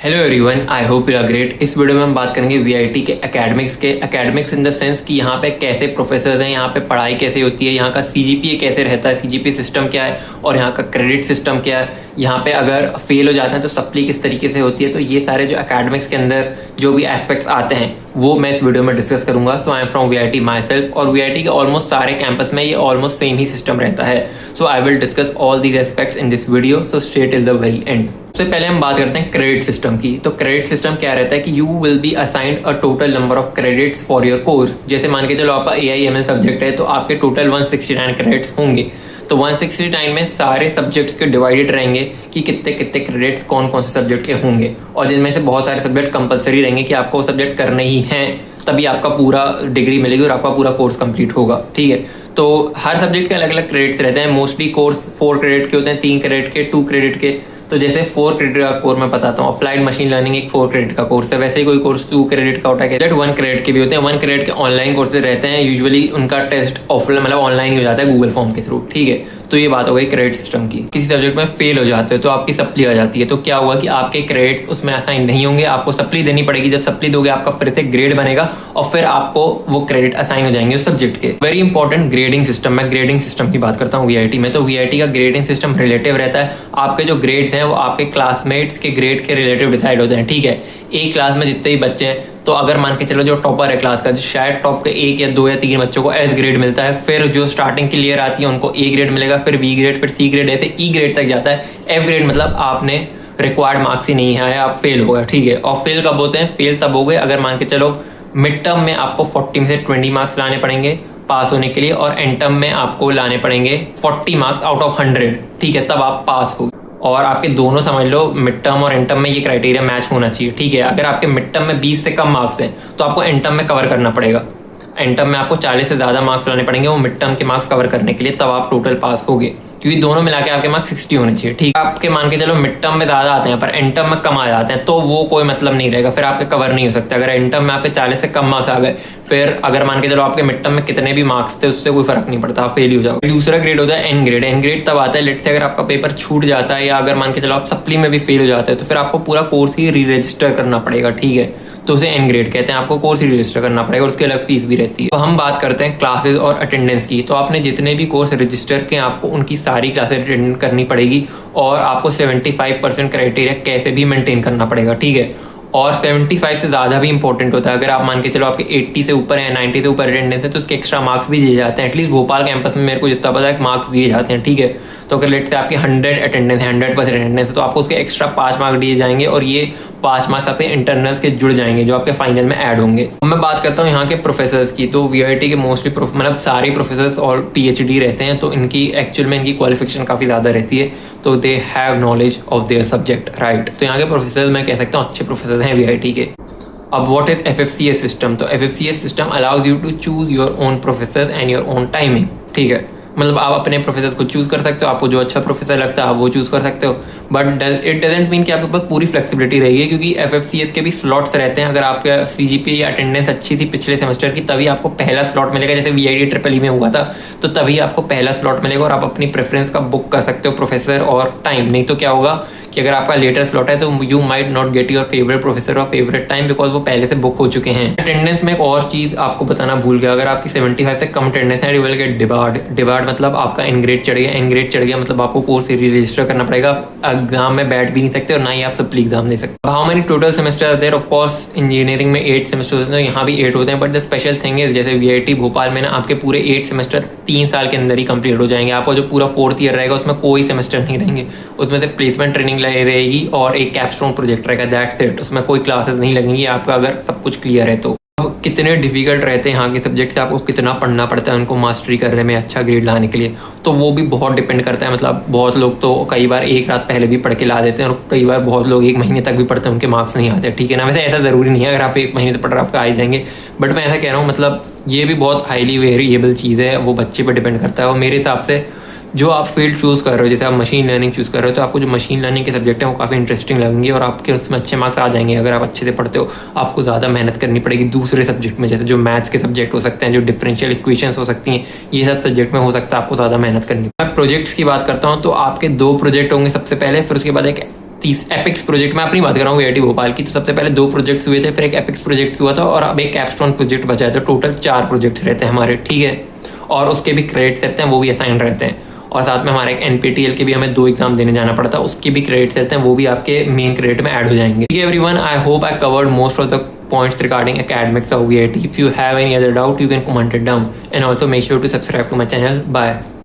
Hello everyone, I hope you are great. इस video में हम बात करेंगे वीआईटी के एकेडमिक्स इन द सेंस कि यहाँ पे कैसे प्रोफेसर्स हैं, यहाँ पे पढ़ाई कैसे होती है, यहाँ का सीजीपीए कैसे रहता है, सीजीपीए सिस्टम क्या है और यहाँ का क्रेडिट सिस्टम क्या है, यहाँ पे अगर फेल हो जाते हैं तो सप्ली किस तरीके से होती है। तो ये सारे जो एकेडमिक्स के अंदर जो भी एस्पेक्ट्स आते हैं वो मैं इस वीडियो में डिस्कस करूंगा। So I am from VIT myself, और वीआईटी के ऑलमोस्ट सारे कैंपस में ये ऑलमोस्ट सेम ही सिस्टम रहता है। So I will discuss all these aspects in this video, so stay till the very end. सबसे पहले हम बात करते हैं क्रेडिट सिस्टम की। तो क्रेडिट सिस्टम क्या रहता है कि you will be assigned a total number of credits for your course. जैसे मान के चलो आपका AIML सब्जेक्ट है तो आपके टोटल 169 क्रेडिट्स होंगे। तो 169 में सारे सब्जेक्ट्स के डिवाइडेड रहेंगे कि कितने कितने क्रेडिट्स कौन कौन से सब्जेक्ट के होंगे, और जिनमें से बहुत सारे सब्जेक्ट कंपलसरी रहेंगे कि आपको वो सब्जेक्ट करने ही हैं, तभी आपका पूरा डिग्री मिलेगी और आपका पूरा कोर्स कंप्लीट होगा। ठीक है, तो हर सब्जेक्ट के अलग अलग क्रेडिट्स रहते हैं। मोस्टली कोर्स 4 क्रेडिट के होते हैं, 3 क्रेडिट के, 2 क्रेडिट के। तो जैसे 4 क्रेडिट का कोर्स मैं बताता हूँ, अप्लाइड मशीन लर्निंग एक 4 क्रेडिट का कोर्स है। वैसे ही कोई कोर्स 2 क्रेडिट का होता है, 1 क्रेडिट के भी होते हैं। 1 क्रेडिट के ऑनलाइन कोर्सेज रहते हैं, यूजुअली उनका टेस्ट ऑफलाइन मतलब ऑनलाइन ही हो जाता है गूगल फॉर्म के थ्रू। ठीक है, तो ये बात हो गई क्रेडिट सिस्टम की। किसी सब्जेक्ट में फेल हो जाते हो तो आपकी सप्ली आ जाती है, तो क्या हुआ कि आपके क्रेडिट्स उसमें असाइन नहीं होंगे, आपको सप्ली देनी पड़ेगी। जब सप्ली दोगे आपका फिर से ग्रेड बनेगा और फिर आपको वो क्रेडिट असाइन हो जाएंगे उस सब्जेक्ट के। Very important grading system. मैं ग्रेडिंग सिस्टम की बात करता हूँ वीआईटी में। तो वीआईटी का ग्रेडिंग सिस्टम रिलेटिव रहता है। आपके जो ग्रेड्स हैं वो आपके क्लासमेट्स के ग्रेड के रिलेटिव डिसाइड होते हैं। ठीक है, एक क्लास में जितने भी बच्चे हैं, तो अगर मान के चलो जो टॉपर है क्लास का, शायद टॉप के 1 या 2 या 3 बच्चों को एस ग्रेड मिलता है, फिर जो स्टार्टिंग की लेयर आती है उनको ए ग्रेड मिलेगा, फिर बी ग्रेड, फिर सी ग्रेड, ऐसे ई ग्रेड तक जाता है। एफ ग्रेड मतलब आपने रिक्वायर्ड मार्क्स ही नहीं आया, आप फेल हो गए। ठीक है, और फेल कब होते हैं? फेल तब हो गए अगर मान के चलो मिड टर्म में आपको 40 में से 20 मार्क्स लाने पड़ेंगे पास होने के लिए, और एंड टर्म में आपको लाने पड़ेंगे 40 मार्क्स आउट ऑफ 100। ठीक है, तब आप पास हो। और आपके दोनों समझ लो मिड टर्म और एंड टर्म में ये क्राइटेरिया मैच होना चाहिए। ठीक है, अगर आपके मिड टर्म में 20 से कम मार्क्स हैं तो आपको एंड टर्म में कवर करना पड़ेगा। एंड टर्म में आपको 40 से ज्यादा मार्क्स लाने पड़ेंगे वो मिड टर्म के मार्क्स कवर करने के लिए, तब आप टोटल पास होगे, क्योंकि दोनों मिला के आपके मार्क्स 60 होने चाहिए। ठीक है, आपके मान के चलो मिड टर्म में ज्यादा आते हैं पर एंड टर्म में कम आ जाते हैं, तो वो कोई मतलब नहीं रहेगा, फिर आपके कवर नहीं हो सकते। अगर एंड टर्म में आपके 40 से कम मार्क्स आ गए, फिर अगर मान के चलो आपके मिड टर्म में कितने भी मार्क्स थे उससे कोई फर्क नहीं पड़ता, आप फेल ही हो जाओगे। दूसरा ग्रेड होता है एन ग्रेड। एन ग्रेड तब आता है लेट से अगर आपका पेपर छूट जाता है, या अगर मान के चलो आप सप्ली में भी फेल हो जाते हैं, तो फिर आपको पूरा कोर्स ही री रजिस्टर करना पड़ेगा। ठीक है, तो उसे एन ग्रेड कहते हैं। आपको कोर्स ही रजिस्टर करना पड़ेगा और उसकी अलग फीस भी रहती है। तो हम बात करते हैं क्लासेस और अटेंडेंस की। तो आपने जितने भी कोर्स रजिस्टर किए आपको उनकी सारी क्लासेस अटेंड करनी पड़ेगी, और आपको 75% क्राइटेरिया कैसे भी मेंटेन करना पड़ेगा। ठीक है, और 75 से ज़्यादा भी इंपॉर्टेंट होता है। अगर आप मान के चलो आपके 80 से ऊपर है, 90 से ऊपर अटेंडेंस है, तो उसके एक्स्ट्रा मार्क्स भी दिए जाते हैं। एटलीस्ट भोपाल कैंपस में मेरे को जितना पता है मार्क्स दिए जाते हैं। ठीक है, तो अगर लेट से आपकी 100 अटेंडेंस है, 100% अटेंडेंस है, तो आपको उसके एक्स्ट्रा 5 मार्क्स दिए जाएंगे, और ये 5 मार्क्स आपके इंटरनल्स के जुड़ जाएंगे जो आपके फाइनल में ऐड होंगे। मैं बात करता हूँ यहाँ के प्रोफेसर्स की। तो वीआईटी के मोस्टली मतलब सारे प्रोफेसर्स और PhD रहते हैं, तो इनकी एक्चुअल में इनकी क्वालिफिकेशन काफ़ी ज़्यादा रहती है, तो they have knowledge of their subject, right. तो यहाँ के प्रोफेसर्स मैं कह सकता हूँ अच्छे प्रोफेसर हैं वीआईटी के। अब व्हाट इज FFCS सिस्टम? तो FFCS system allows you to choose your own professor and your own timing. ठीक है, मतलब आप अपने प्रोफेसर को चूज कर सकते हो, आपको जो अच्छा प्रोफेसर लगता है आप वो चूज कर सकते हो, बट इट डजंट मीन कि आपके पास पूरी फ्लेक्सिबिलिटी रहेगी, क्योंकि FFCS के भी स्लॉट्स रहते हैं। अगर आपका CGPA या अटेंडेंस अच्छी थी पिछले सेमेस्टर की, तभी आपको पहला स्लॉट मिलेगा। जैसे VIT EEE में हुआ था, तो तभी आपको पहला स्लॉट मिलेगा और आप अपनी प्रेफरेंस का बुक कर सकते हो प्रोफेसर और टाइम। नहीं तो क्या होगा कि अगर आपका लेटर स्लॉट है तो you might not get your favourite professor और फेवरेट टाइम, बिकॉज वो पहले से बुक हो चुके हैं। अटेंडेंस में एक और चीज आपको बताना भूल गया, अगर आपकी 75 से कम अटेंडेंस है, you will get debarred. Debarred मतलब आपका एन ग्रेड चढ़ गया। एन ग्रेड चढ़ गया मतलब आपको कोर्स री रजिस्टर करना पड़ेगा, एग्जाम में बैठ भी नहीं सकते और ना ही आप सप्ली एग्जाम दे सकते। How many total semester there? Of course engineering में 8 सेमेस्टर होते हैं, यहाँ भी 8 होते हैं, but the special thing is जैसे VIT भोपाल में ना आपके पूरे 8 सेमेस्टर 3 साल के अंदर ही कंप्लीट हो जाएंगे। आपका जो पूरा 4th ईयर रहेगा उसमें कोई सेमेस्टर नहीं रहेंगे, उसमें से प्लेसमेंट ट्रेनिंग रहेगी और एक कैपस्टोन प्रोजेक्ट रहेगा, दैट्स इट। उसमें कोई क्लासेस नहीं लगेंगी आपका अगर सब कुछ क्लियर है तो। कितने डिफिकल्ट रहते हैं यहाँ के सब्जेक्ट से, आपको कितना पढ़ना पड़ता है उनको मास्टरी करने में अच्छा ग्रेड लाने के लिए, तो वो भी बहुत डिपेंड करता है। मतलब बहुत लोग तो कई बार एक रात पहले भी पढ़ के ला देते हैं, और कई बार बहुत लोग 1 महीने तक भी पढ़ते हैं उनके मार्क्स नहीं आते। ठीक है ना, वैसे ऐसा ज़रूरी नहीं है, अगर आप 1 महीने तक पढ़ रहे आपका आ जाएंगे, बट मैं ऐसा कह रहा हूँ मतलब ये भी बहुत हाईली वेरिएबल चीज़ है, वो बच्चे पर डिपेंड करता है। और मेरे हिसाब से जो आप फील्ड चूज़ कर रहे हो, जैसे आप मशीन लर्निंग चूज़ कर रहे हो, तो आपको जो मशीन लर्निंग के सब्जेक्ट हैं वो काफ़ी इंटरेस्टिंग लगेंगे और आपके उसमें अच्छे मार्क्स आ जाएंगे। अगर आप अच्छे से पढ़ते हो, आपको ज़्यादा मेहनत करनी पड़ेगी दूसरे सब्जेक्ट में, जैसे जो मैथ्स के सब्जेक्ट हो सकते हैं, जो डिफरेंशियल इक्वेशंस हो सकती हैं, ये सब सब्जेक्ट में हो सकता है आपको ज़्यादा मेहनत करनी। मैं प्रोजेक्ट्स की बात करता हूँ, तो आपके 2 प्रोजेक्ट होंगे सबसे पहले, फिर उसके बाद एक 30 एपिक्स प्रोजेक्ट, मैं अपनी बात कर रहा हूँ वीआईटी भोपाल की, तो सबसे पहले 2 प्रोजेक्ट्स हुए थे, फिर एक एपिक्स प्रोजेक्ट हुआ था और अब एक कैपस्टोन प्रोजेक्ट बचा है, तो टोटल 4 प्रोजेक्ट्स रहते हैं हमारे, ठीक है। और उसके भी क्रेडिट्स रहते हैं, वो भी असाइन रहते हैं। और साथ में हमारे एक एनपीटीएल के भी हमें 2 एग्जाम देने जाना पड़ता है, उसके भी क्रेडिट्स रहते हैं, वो भी आपके मेन क्रेडिट में ऐड हो जाएंगे। ठीक है everyone, I hope I covered most of the points regarding academics of VIT. If you have any other doubt, you can comment it down, and also make sure to subscribe to my channel. Bye.